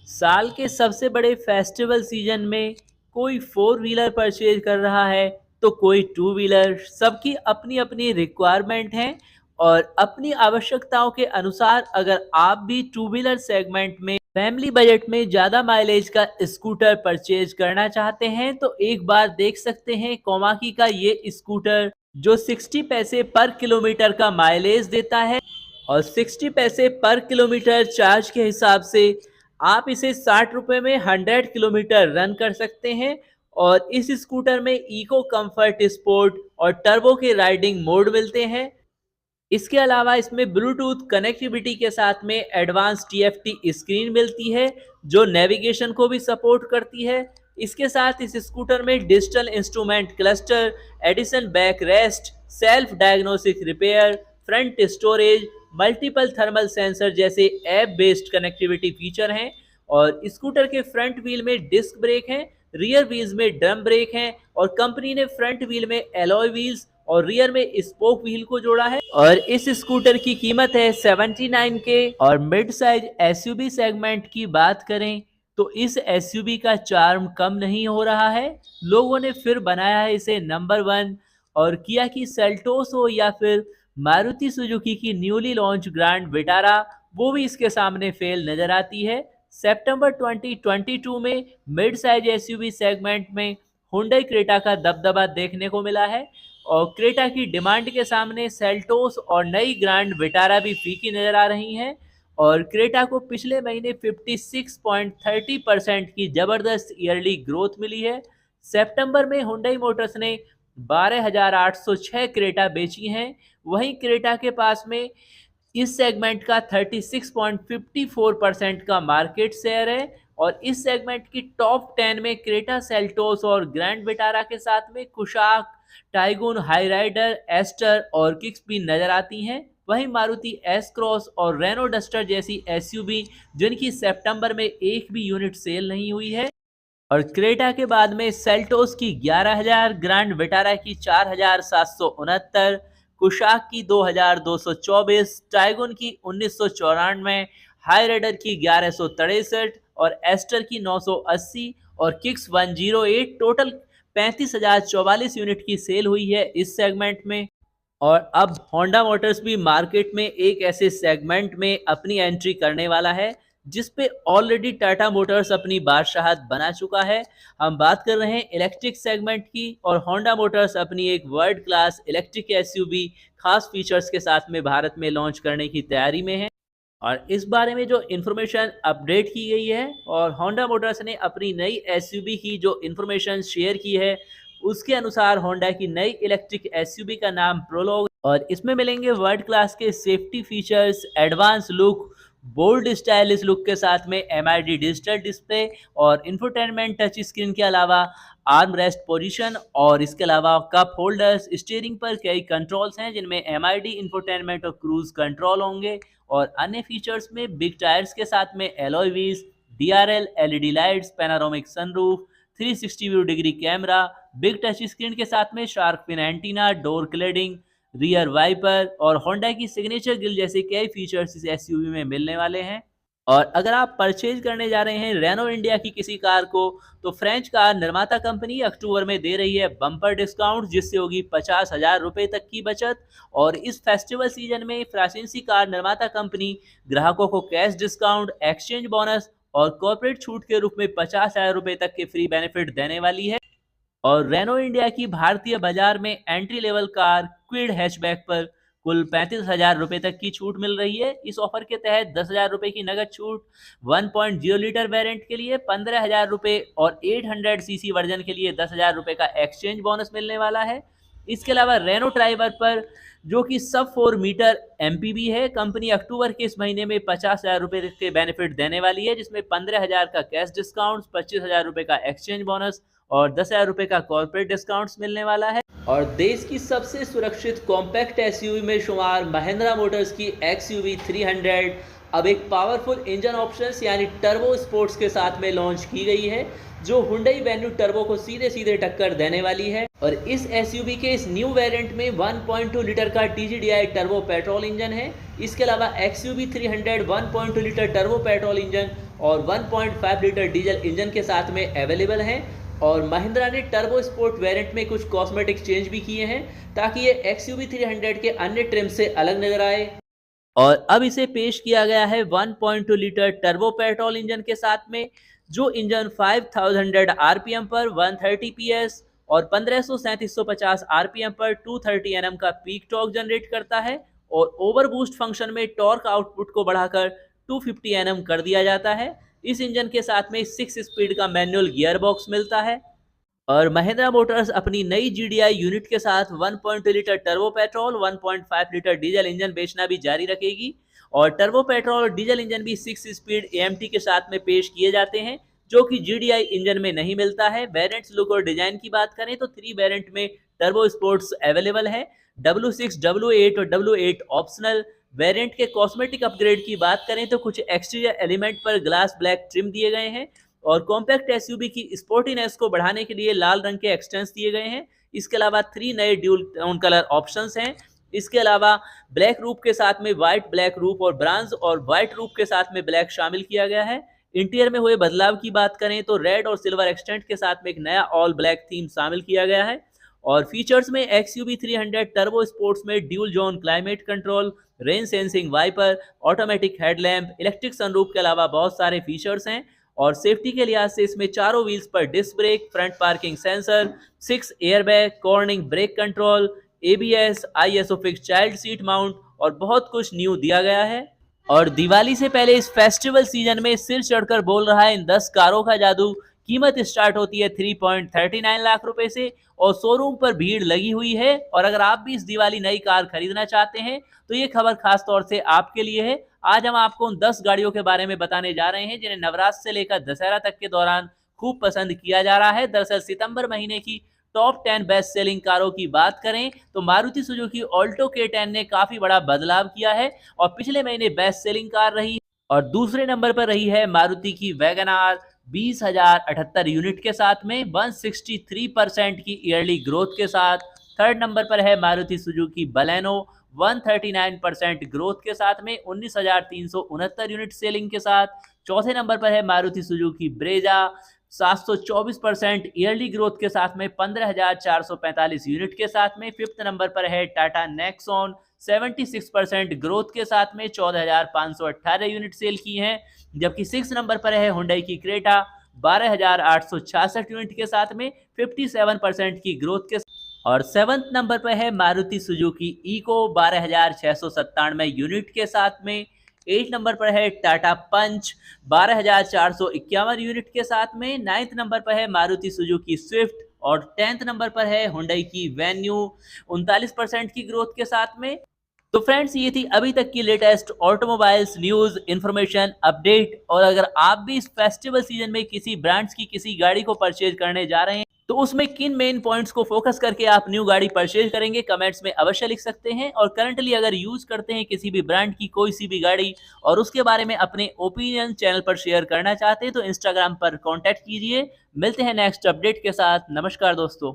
साल के सबसे बड़े फेस्टिवल सीजन में कोई फोर व्हीलर परचेज कर रहा है तो कोई टू व्हीलर। सबकी अपनी अपनी रिक्वायरमेंट है और अपनी आवश्यकताओं के अनुसार अगर आप भी टू व्हीलर सेगमेंट में फैमिली बजट में ज़्यादा माइलेज का स्कूटर परचेज करना चाहते हैं तो एक बार देख सकते हैं कोमाकी का ये स्कूटर जो 60 पैसे पर किलोमीटर का माइलेज देता है और 60 पैसे पर किलोमीटर चार्ज के हिसाब से आप इसे 60 रुपये में 100 किलोमीटर रन कर सकते हैं। और इस स्कूटर में इको कंफर्ट स्पोर्ट और टर्बो के राइडिंग मोड मिलते हैं। इसके अलावा इसमें ब्लूटूथ कनेक्टिविटी के साथ में एडवांस टीएफटी स्क्रीन मिलती है जो नेविगेशन को भी सपोर्ट करती है। इसके साथ इस स्कूटर में digital instrument cluster, addition back rest, self diagnostic repair, front storage, multiple thermal sensor जैसे ऐप बेस्ड कनेक्टिविटी फीचर हैं। और स्कूटर के फ्रंट व्हील में डिस्क ब्रेक हैं, रियर व्हील्स में ड्रम ब्रेक हैं और कंपनी ने फ्रंट व्हील में एलॉय व्हील्स और रियर में स्पोक व्हील को जोड़ा है। और इस स्कूटर की कीमत है 79 के। और मिड साइज एसयूवी सेगमेंट की बात करें तो इस एसयूवी का चार्म कम नहीं हो रहा है। लोगों ने फिर बनाया है इसे नंबर 1। और किया कि सेल्टोस हो या फिर मारुति सुजुकी की न्यूली लॉन्च ग्रैंड विटारा, वो भी इसके सामने फेल नजर आती है। सितंबर 2022 में मिड साइज एसयूवी सेगमेंट में हुंडई क्रेटा का दबदबा देखने को मिला है और क्रेटा की डिमांड के सामने सेल्टोस और नई ग्रैंड विटारा भी फीकी नजर आ रही हैं। और क्रेटा को पिछले महीने 56.30% की जबरदस्त ईयरली ग्रोथ मिली है। सितंबर में हुंडई मोटर्स ने 12,806 क्रेटा बेची हैं। वहीं क्रेटा के पास में इस सेगमेंट का 36.54% का मार्केट शेयर है। और इस सेगमेंट की टॉप 10 में क्रेटा सेल्टोस और ग्रैंड विटारा के साथ में कुशाक, टाइगून, हाईराइडर, एस्टर और किक्स भी नजर आती हैं। वहीं मारुति एस क्रॉस और रेनो डस्टर जैसी एसयूवी जिनकी सितंबर में एक भी यूनिट सेल नहीं हुई है। और क्रेटा के बाद में सेल्टोस की 11,000, ग्रैंड विटारा की 4,769, कुशाक की 2,224, टाइगुन की 1,994, हाईराइडर की 1,163 और एस्टर की 980 और किक्स 108। टोटल 35,044 यूनिट की सेल हुई है इस सेगमेंट में। और अब होंडा मोटर्स भी मार्केट में एक ऐसे सेगमेंट में अपनी एंट्री करने वाला है जिस पे ऑलरेडी टाटा मोटर्स अपनी बादशाहत बना चुका है। हम बात कर रहे हैं इलेक्ट्रिक सेगमेंट की और होंडा मोटर्स अपनी एक वर्ल्ड क्लास इलेक्ट्रिक एसयूवी खास फीचर्स के साथ में भारत में लॉन्च करने की तैयारी में है। और इस बारे में जो इन्फॉर्मेशन अपडेट की गई है और होंडा मोटर्स ने अपनी नई एसयूवी की जो इन्फॉर्मेशन शेयर की है उसके अनुसार होंडा की नई इलेक्ट्रिक एसयूवी का नाम प्रोलॉग और इसमें मिलेंगे वर्ल्ड क्लास के safety features, advance look, bold stylish look के साथ में एमआईडी डिजिटल डिस्प्ले और इंफोटेनमेंट टच स्क्रीन के अलावा आर्म रेस्ट पोजीशन और इसके अलावा कप होल्डर्स। स्टीयरिंग पर कई कंट्रोल्स हैं जिनमें एमआईडी, इंफोटेनमेंट और क्रूज कंट्रोल होंगे। और अन्य फीचर्स में बिग टायर्स के साथ में alloy wheels, DRL, LED lights, panoramic sunroof, 360 view degree camera, big touch screen के साथ में shark fin antenna, door cladding, rear wiper और होंडा की सिग्नेचर ग्रिल जैसे कई फीचर्स इस एसयूवी में मिलने वाले हैं। और अगर आप परचेज करने जा रहे हैं रेनो इंडिया की किसी कार को तो फ्रेंच कार निर्माता कंपनी अक्टूबर में दे रही है बम्पर डिस्काउंट जिससे होगी 50,000 रुपए तक की बचत। और इस फेस्टिवल सीजन में फ्रांसीसी कार निर्माता कंपनी ग्राहकों को कैश डिस्काउंट, एक्सचेंज बोनस और कॉर्पोरेट छूट के रूप में 50,000 रुपए तक के फ्री बेनिफिट देने वाली है। और रेनो इंडिया की भारतीय बाजार में entry level car Kwid hatchback पर कुल 35,000 रुपए तक की छूट मिल रही है। इस ऑफर के तहत 10,000 रुपए की नगद छूट 1.0 लीटर वेरिएंट के लिए, 15,000 रुपए और 800 सीसी वर्जन के लिए 10,000 रुपए का एक्सचेंज बोनस मिलने वाला है। इसके अलावा रेनो ड्राइवर पर जो कि सब 4 मीटर एमपीवी है, कंपनी अक्टूबर के इस महीने में 50,000 रुपए के बेनिफिट देने वाली है जिसमें 15,000 का कैश डिस्काउंट, 25,000 रुपए का एक्सचेंज बोनस और 10,000 रुपए का कॉर्पोरेट डिस्काउंट्स मिलने वाला है। और देश की सबसे सुरक्षित कॉम्पैक्ट एसयूवी में शुमार महिंद्रा मोटर्स की एक्सयूवी 300 अब एक पावरफुल इंजन ऑप्शंस यानी टर्बो स्पोर्ट्स के साथ में लॉन्च की गई है, जो हुंडई वेन्यू टर्बो को सीधे सीधे टक्कर देने वाली है। और इस एसयूवी के इस न्यू वेरिएंट में 1.2 लीटर का TGDI टर्बो पेट्रोल इंजन है। इसके अलावा XUV 300 1.2 litre turbo petrol engine और 1.5 लीटर डीजल इंजन के साथ में अवेलेबल है। और महिंद्रा ने टर्बो स्पोर्ट वेरिएंट में कुछ कॉस्मेटिक चेंज भी किए हैं ताकि ये XUV 300 के अन्य ट्रिम से अलग नजर आए। और अब इसे पेश किया गया है 1.2 लीटर टर्बो पेट्रोल इंजन के साथ में, जो इंजन 5100 आरपीएम पर 130 पीएस और 1500-3750 आरपीएम पर 230 एनएम का पीक टॉर्क जनरेट करता है। और ओवर बूस्ट फंक्शन में टॉर्क आउटपुट को बढ़ाकर 250 एनएम कर दिया जाता है। इस इंजन के साथ में 6 स्पीड का मैनुअल गियर बॉक्स मिलता है। और महिंद्रा मोटर्स अपनी नई GDI यूनिट के साथ 1.2 litre turbo petrol 1.5 litre diesel engine बेचना भी जारी रखेगी। और टर्बो पेट्रोल और डीजल इंजन भी 6 स्पीड AMT के साथ में पेश किए जाते हैं, जो कि GDI इंजन में नहीं मिलता है। वेरिएंट्स, लुक और डिजाइन की बात करें तो 3 वेरिएंट में टर्बो स्पोर्ट्स अवेलेबल है, W6, W8 और W8 ऑप्शनल। वेरिएंट के कॉस्मेटिक अपग्रेड की बात करें तो कुछ एक्सटीरियर एलिमेंट पर ग्लास ब्लैक ट्रिम दिए गए हैं और कॉम्पैक्ट एसयूवी की स्पोर्टीनेस को बढ़ाने के लिए लाल रंग के एक्सटेंस दिए गए हैं। इसके अलावा 3 नए ड्यूल टोन कलर ऑप्शंस हैं। इसके अलावा ब्लैक रूफ के साथ में व्हाइट ब्लैक रूफ और ब्रांज और व्हाइट रूफ के साथ में ब्लैक शामिल किया गया है। इंटीरियर में हुए बदलाव की बात करें तो रेड और सिल्वर एक्सटेंट के साथ में एक नया ऑल ब्लैक थीम शामिल किया गया है। और फीचर्स में XUV 300 टर्बो स्पोर्ट्स में dual zone climate control, rain sensing wiper, automatic headlamp, electric sunroof के अलावा बहुत सारे फीचर्स हैं। और सेफ्टी के लिहाज से इसमें चारों व्हील्स पर disc brake, front parking sensor, 6 airbag, cornering brake control, ABS, ISO fix child seat mount और बहुत कुछ न्यू दिया गया है। और दिवाली से पहले इस फेस्टिवल सीजन में सिर चढ़कर बोल रहा है इन 10 कारों का जादू। कीमत स्टार्ट होती है 3.39 लाख रुपए से और शोरूम पर भीड़ लगी हुई है। और अगर आप भी इस दिवाली नई कार खरीदना चाहते हैं तो ये खबर खास तौर से आपके लिए है। आज हम आपको उन 10 गाड़ियों के बारे में बताने जा रहे हैं जिन्हें नवरात्र से लेकर दशहरा तक के दौरान खूब पसंद किया जा रहा है। दरअसल सितंबर महीने की टॉप 10 बेस्ट सेलिंग कारों की बात करें तो मारुति सुजुकी ऑल्टो K10 ने काफी बड़ा बदलाव किया है और पिछले महीने बेस्ट सेलिंग कार रही। और दूसरे नंबर पर रही है मारुति की वैगन आर 20,078 यूनिट के साथ में 163% की ईयरली ग्रोथ के साथ। थर्ड नंबर पर है मारुति सुजुकी बलेनो 139% ग्रोथ के साथ में 19,369 यूनिट सेलिंग के साथ। चौथे नंबर पर है Maruti Suzuki Brezza 724% yearly growth के साथ में 15,445 यूनिट के साथ में। फिफ्थ नंबर पर है टाटा नेक्सॉन 76% ग्रोथ के साथ में 14,518 यूनिट सेल की हैं। जबकि सिक्स नंबर पर है हुंडई की क्रेटा 12,866 यूनिट के साथ में 57% की ग्रोथ के। और सेवंथ नंबर पर है मारुति सुजुकी इको 12,697 यूनिट के साथ में। 8 नंबर पर है टाटा पंच 12,451 यूनिट के साथ में। 9th नंबर पर है मारुति सुजुकी स्विफ्ट और 10th नंबर पर है हुंडई की वेन्यू 39% की ग्रोथ के साथ में। तो फ्रेंड्स, ये थी अभी तक की latest automobiles news, information, update. और अगर आप भी इस फेस्टिवल सीजन में किसी ब्रांड्स की किसी गाड़ी को परचेज करने जा रहे हैं तो उसमें किन मेन पॉइंट्स को फोकस करके आप न्यू गाड़ी परचेज करेंगे, कमेंट्स में अवश्य लिख सकते हैं। और करंटली अगर यूज करते हैं किसी भी ब्रांड की कोई सी भी गाड़ी और उसके बारे में अपने ओपिनियन चैनल पर शेयर करना चाहते हैं तो इंस्टाग्राम पर कॉन्टैक्ट कीजिए। मिलते हैं नेक्स्ट अपडेट के साथ। नमस्कार दोस्तों।